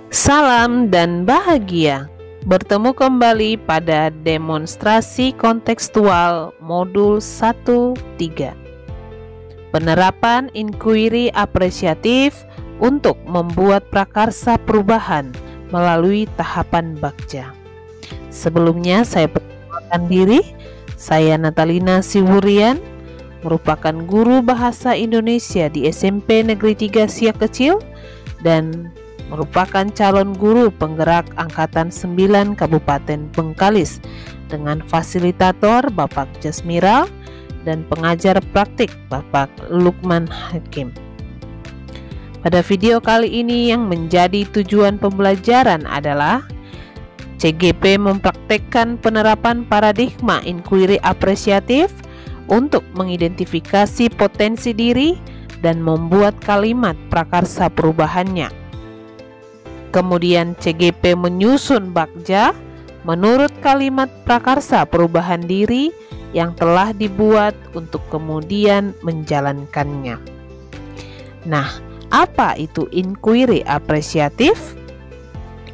Salam dan bahagia. Bertemu kembali pada demonstrasi kontekstual modul 1-3. Penerapan inquiry apresiatif untuk membuat prakarsa perubahan melalui tahapan Bagja. Sebelumnya saya perkenalkan diri. Saya Natalina Siwurian, merupakan guru bahasa Indonesia di SMP Negeri 3 Siak Kecil dan merupakan calon guru penggerak Angkatan 9 Kabupaten Bengkalis dengan fasilitator Bapak Jasmiral dan pengajar praktik Bapak Lukman Hakim. Pada video kali ini yang menjadi tujuan pembelajaran adalah CGP mempraktekkan penerapan paradigma inquiry apresiatif untuk mengidentifikasi potensi diri dan membuat kalimat prakarsa perubahannya. Kemudian CGP menyusun Bagja menurut kalimat prakarsa perubahan diri yang telah dibuat untuk kemudian menjalankannya. Nah, apa itu inquiry apresiatif?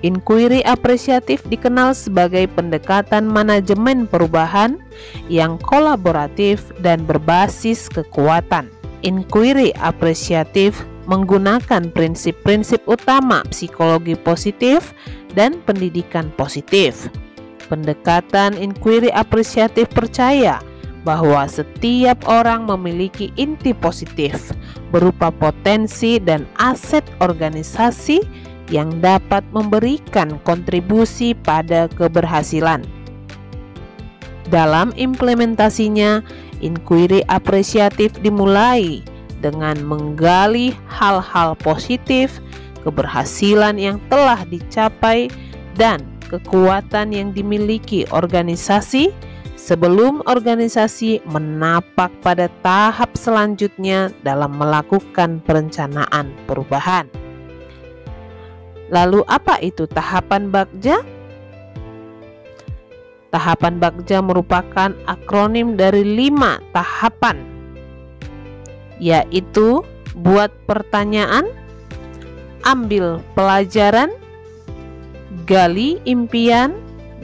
Inquiry apresiatif dikenal sebagai pendekatan manajemen perubahan yang kolaboratif dan berbasis kekuatan. Inquiry apresiatif menggunakan prinsip-prinsip utama psikologi positif dan pendidikan positif. Pendekatan inquiry apresiatif percaya bahwa setiap orang memiliki inti positif berupa potensi dan aset organisasi yang dapat memberikan kontribusi pada keberhasilan. Dalam implementasinya, inquiry apresiatif dimulai dengan menggali hal-hal positif, keberhasilan yang telah dicapai, dan kekuatan yang dimiliki organisasi sebelum organisasi menapak pada tahap selanjutnya dalam melakukan perencanaan perubahan. Lalu apa itu tahapan Bagja? Tahapan Bagja merupakan akronim dari 5 tahapan, yaitu buat pertanyaan, ambil pelajaran, gali impian,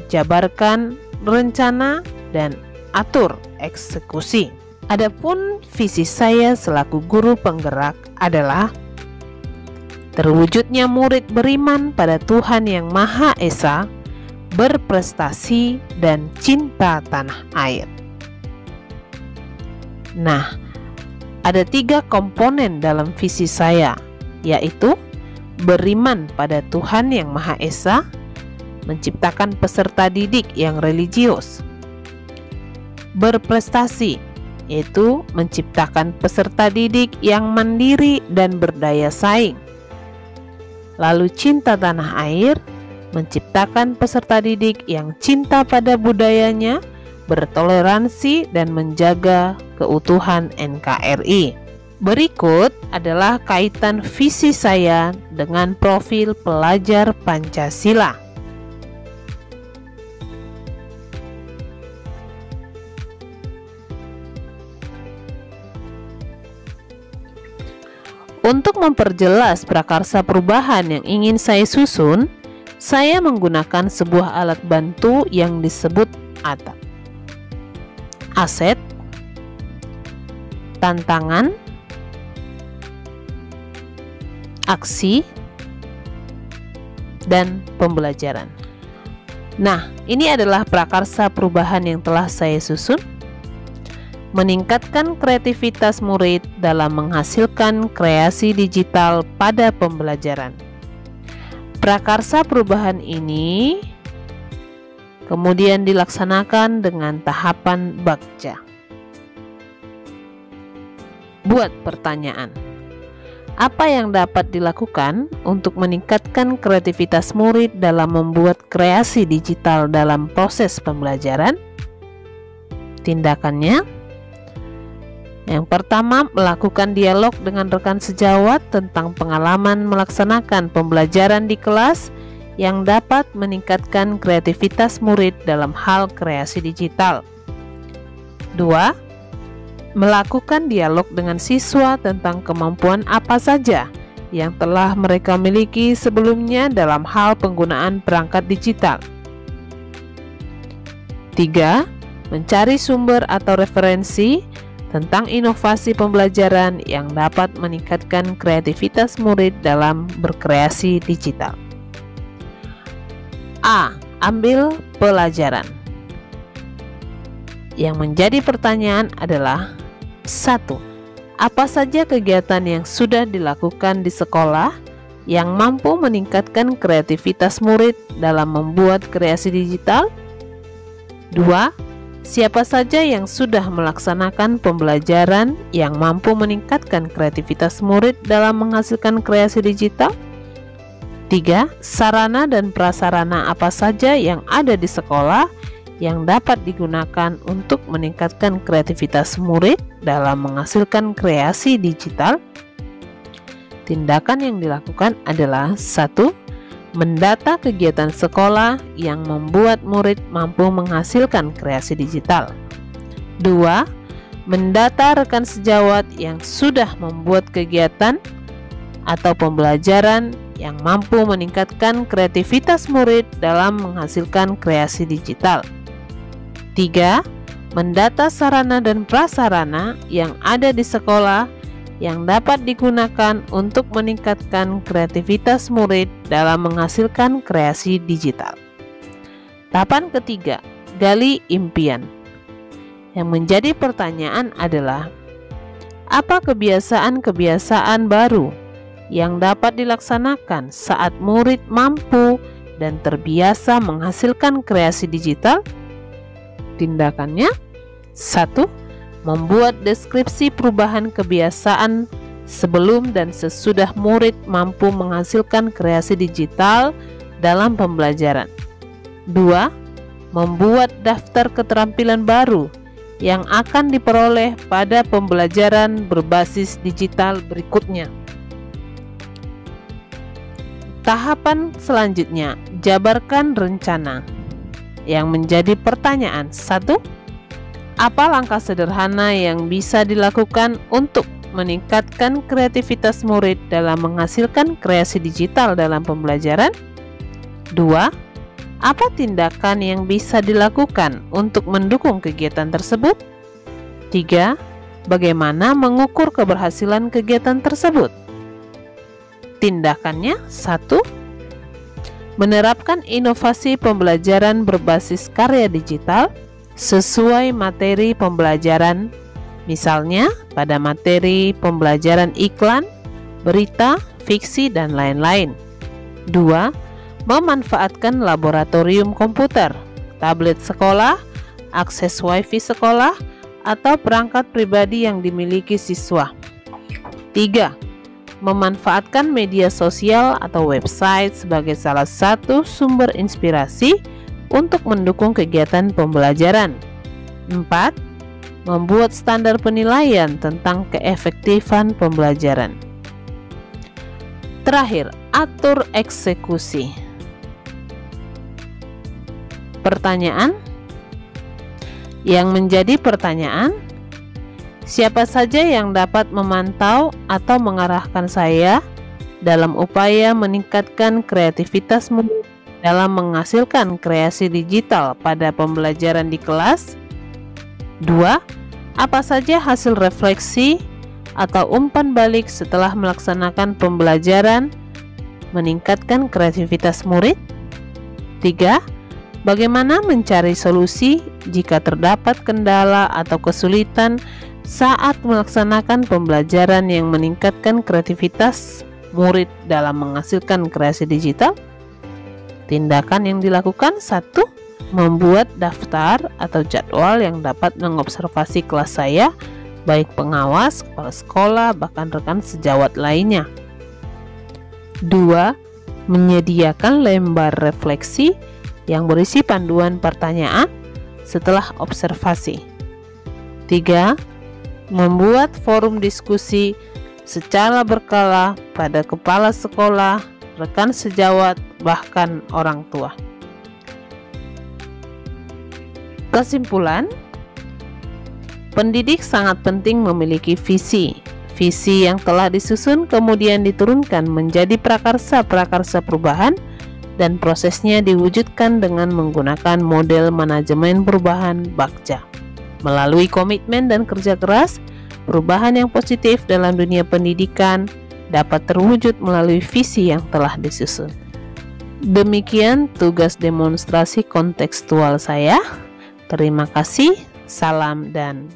jabarkan rencana, dan atur eksekusi. Adapun visi saya selaku guru penggerak adalah terwujudnya murid beriman pada Tuhan Yang Maha Esa, berprestasi, dan cinta tanah air. Nah, ada 3 komponen dalam visi saya, yaitu beriman pada Tuhan Yang Maha Esa, menciptakan peserta didik yang religius, berprestasi, yaitu menciptakan peserta didik yang mandiri dan berdaya saing, lalu cinta tanah air, menciptakan peserta didik yang cinta pada budayanya, bertoleransi, dan menjaga keutuhan NKRI. Berikut adalah kaitan visi saya dengan profil pelajar Pancasila. Untuk memperjelas prakarsa perubahan yang ingin saya susun, saya menggunakan sebuah alat bantu yang disebut ATA. Aset, tantangan, aksi, dan pembelajaran. Nah, ini adalah prakarsa perubahan yang telah saya susun. Meningkatkan kreativitas murid dalam menghasilkan kreasi digital pada pembelajaran. Prakarsa perubahan ini kemudian dilaksanakan dengan tahapan Bagja. Buat pertanyaan. Apa yang dapat dilakukan untuk meningkatkan kreativitas murid dalam membuat kreasi digital dalam proses pembelajaran? Tindakannya: yang pertama, melakukan dialog dengan rekan sejawat tentang pengalaman melaksanakan pembelajaran di kelas yang dapat meningkatkan kreativitas murid dalam hal kreasi digital. 2. Melakukan dialog dengan siswa tentang kemampuan apa saja yang telah mereka miliki sebelumnya dalam hal penggunaan perangkat digital. 3. Mencari sumber atau referensi tentang inovasi pembelajaran yang dapat meningkatkan kreativitas murid dalam berkreasi digital. A. Ambil pelajaran. Yang menjadi pertanyaan adalah 1. Apa saja kegiatan yang sudah dilakukan di sekolah yang mampu meningkatkan kreativitas murid dalam membuat kreasi digital? 2. Siapa saja yang sudah melaksanakan pembelajaran yang mampu meningkatkan kreativitas murid dalam menghasilkan kreasi digital? 3. Sarana dan prasarana apa saja yang ada di sekolah yang dapat digunakan untuk meningkatkan kreativitas murid dalam menghasilkan kreasi digital? Tindakan yang dilakukan adalah 1. Mendata kegiatan sekolah yang membuat murid mampu menghasilkan kreasi digital. 2. Mendata rekan sejawat yang sudah membuat kegiatan atau pembelajaran yang mampu meningkatkan kreativitas murid dalam menghasilkan kreasi digital. 3. Mendata sarana dan prasarana yang ada di sekolah yang dapat digunakan untuk meningkatkan kreativitas murid dalam menghasilkan kreasi digital. Tahapan ketiga, gali impian. Yang menjadi pertanyaan adalah, apa kebiasaan-kebiasaan baru yang dapat dilaksanakan saat murid mampu dan terbiasa menghasilkan kreasi digital? Tindakannya: 1. Membuat deskripsi perubahan kebiasaan sebelum dan sesudah murid mampu menghasilkan kreasi digital dalam pembelajaran. 2. Membuat daftar keterampilan baru yang akan diperoleh pada pembelajaran berbasis digital berikutnya. Tahapan selanjutnya, jabarkan rencana. Yang menjadi pertanyaan: 1. Apa langkah sederhana yang bisa dilakukan untuk meningkatkan kreativitas murid dalam menghasilkan kreasi digital dalam pembelajaran? 2. Apa tindakan yang bisa dilakukan untuk mendukung kegiatan tersebut? 3. Bagaimana mengukur keberhasilan kegiatan tersebut? Tindakannya: 1. Menerapkan inovasi pembelajaran berbasis karya digital sesuai materi pembelajaran, misalnya pada materi pembelajaran iklan, berita, fiksi, dan lain-lain. 2. Memanfaatkan laboratorium komputer, tablet sekolah, akses wifi sekolah, atau perangkat pribadi yang dimiliki siswa. 3. Memanfaatkan media sosial atau website sebagai salah satu sumber inspirasi untuk mendukung kegiatan pembelajaran. 4. Membuat standar penilaian tentang keefektifan pembelajaran. Terakhir, atur eksekusi. Pertanyaan yang menjadi pertanyaan: siapa saja yang dapat memantau atau mengarahkan saya dalam upaya meningkatkan kreativitas murid dalam menghasilkan kreasi digital pada pembelajaran di kelas? 2. Apa saja hasil refleksi atau umpan balik setelah melaksanakan pembelajaran meningkatkan kreativitas murid? 3. Bagaimana mencari solusi jika terdapat kendala atau kesulitan saat melaksanakan pembelajaran yang meningkatkan kreativitas murid dalam menghasilkan kreasi digital? Tindakan yang dilakukan: 1. Membuat daftar atau jadwal yang dapat mengobservasi kelas saya, baik pengawas, kepala sekolah, bahkan rekan sejawat lainnya. 2. Menyediakan lembar refleksi yang berisi panduan pertanyaan setelah observasi. 3. Membuat forum diskusi secara berkala pada kepala sekolah, rekan sejawat, bahkan orang tua. Kesimpulan, pendidik sangat penting memiliki visi Visi yang telah disusun kemudian diturunkan menjadi prakarsa-prakarsa perubahan dan prosesnya diwujudkan dengan menggunakan model manajemen perubahan Bagja. Melalui komitmen dan kerja keras, perubahan yang positif dalam dunia pendidikan dapat terwujud melalui visi yang telah disusun. Demikian tugas demonstrasi kontekstual saya. Terima kasih, salam dan